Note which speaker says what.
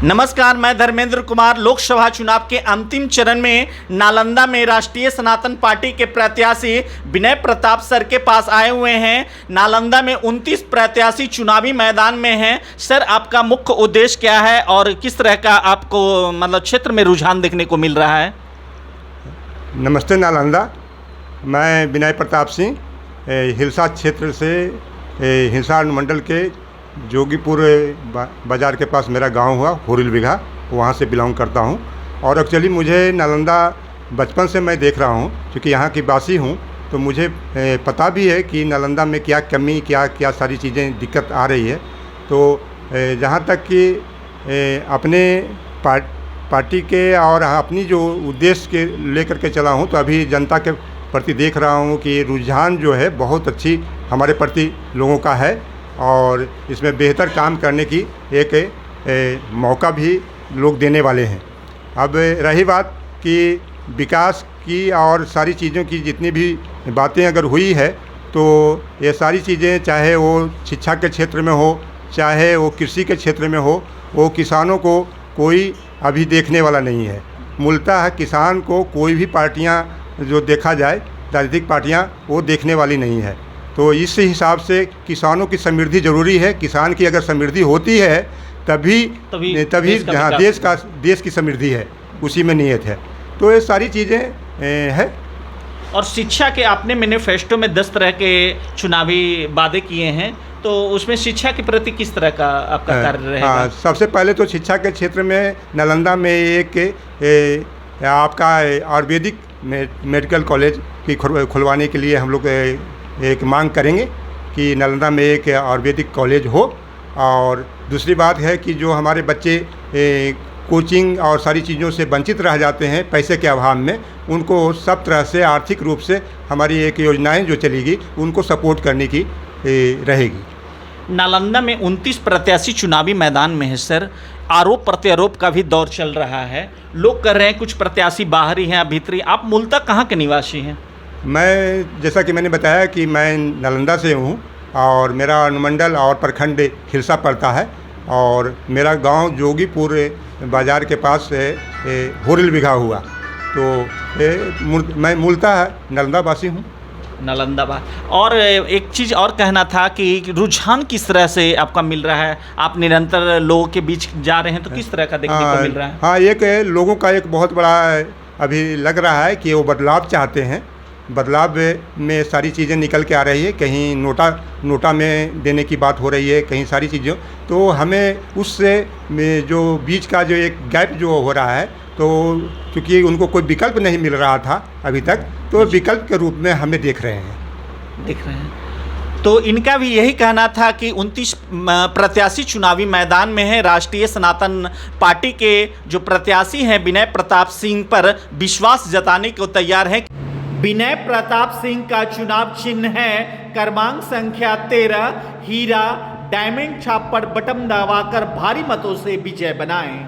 Speaker 1: नमस्कार, मैं धर्मेंद्र कुमार। लोकसभा चुनाव के अंतिम चरण में नालंदा में राष्ट्रीय सनातन पार्टी के प्रत्याशी विनय प्रताप सर के पास आए हुए हैं। नालंदा में 29 प्रत्याशी चुनावी मैदान में हैं। सर, आपका मुख्य उद्देश्य क्या है और किस तरह का आपको क्षेत्र में रुझान देखने को मिल रहा है?
Speaker 2: नमस्ते नालंदा, मैं विनय प्रताप सिंह हिलसा क्षेत्र से हिलसा अनुमंडल के जोगीपुर बाज़ार के पास मेरा गांव हुआ हुरिल बिघा, वहाँ से बिलोंग करता हूँ। और एक्चुअली मुझे नालंदा बचपन से मैं देख रहा हूँ, क्योंकि यहाँ की वासी हूँ, तो मुझे पता भी है कि नालंदा में क्या कमी क्या सारी चीज़ें दिक्कत आ रही है। तो जहाँ तक कि अपने पार्टी के और अपनी जो उद्देश्य के लेकर के चला हूँ, तो अभी जनता के प्रति देख रहा हूँ कि रुझान जो है बहुत अच्छी हमारे प्रति लोगों का है और इसमें बेहतर काम करने की एक मौका भी लोग देने वाले हैं। अब रही बात कि विकास की और सारी चीज़ों की जितनी भी बातें अगर हुई है, तो ये सारी चीज़ें चाहे वो शिक्षा के क्षेत्र में हो, चाहे वो कृषि के क्षेत्र में हो, वो किसानों को कोई अभी देखने वाला नहीं है। मूलतः किसान को कोई भी पार्टियां जो देखा जाए, राजनीतिक पार्टियां, वो देखने वाली नहीं है। तो इस हिसाब से किसानों की समृद्धि ज़रूरी है। किसान की अगर समृद्धि होती है तभी जहाँ देश की समृद्धि है, उसी में नियत है। तो ये सारी चीज़ें हैं।
Speaker 1: और शिक्षा के आपने मैनिफेस्टो में 10 तरह के चुनावी वादे किए हैं, तो उसमें शिक्षा के प्रति किस तरह का आपका कार्य रहेगा?
Speaker 2: हाँ, सबसे पहले तो शिक्षा के क्षेत्र में नालंदा में एक आपका आयुर्वेदिक मेडिकल कॉलेज की खुलवाने के लिए हम लोग एक मांग करेंगे कि नालंदा में एक आयुर्वेदिक कॉलेज हो। और दूसरी बात है कि जो हमारे बच्चे कोचिंग और सारी चीज़ों से वंचित रह जाते हैं पैसे के अभाव में, उनको सब तरह से आर्थिक रूप से हमारी एक योजनाएं जो चलेगी उनको सपोर्ट करने की रहेगी।
Speaker 1: नालंदा में 29 प्रत्याशी चुनावी मैदान में है। सर, आरोप प्रत्यारोप का भी दौर चल रहा है। लोग कह रहे हैं कुछ प्रत्याशी बाहरी हैं, भीतरी। आप मूलतः कहाँ के निवासी हैं?
Speaker 2: मैं, जैसा कि मैंने बताया कि मैं नालंदा से हूँ और मेरा अनुमंडल और प्रखंड हिलसा पड़ता है और मेरा गांव जोगीपुर बाज़ार के पास हुरिल बिघा हुआ। तो मैं मूलतः नालंदा वासी हूँ।
Speaker 1: नालंदा बात। और एक चीज़ और कहना था कि रुझान किस तरह से आपका मिल रहा है? आप निरंतर लोगों के बीच जा रहे हैं, तो किस तरह का देखने को मिल रहा है?
Speaker 2: हाँ, एक लोगों का एक बहुत बड़ा अभी लग रहा है कि वो बदलाव चाहते हैं। बदलाव में सारी चीज़ें निकल के आ रही है। कहीं नोटा में देने की बात हो रही है, कहीं सारी चीज़ों। तो हमें उससे जो बीच का जो एक गैप जो हो रहा है, तो क्योंकि उनको कोई विकल्प नहीं मिल रहा था अभी तक, तो विकल्प के रूप में हमें देख रहे हैं।
Speaker 1: तो इनका भी यही कहना था कि 29 प्रत्याशी चुनावी मैदान में है। राष्ट्रीय सनातन पार्टी के जो प्रत्याशी हैं विनय प्रताप सिंह पर विश्वास जताने को तैयार हैं। विनय प्रताप सिंह का चुनाव चिन्ह है क्रमांक संख्या 13 हीरा। डायमंड छाप पर बटन दबाकर भारी मतों से विजय बनाएं।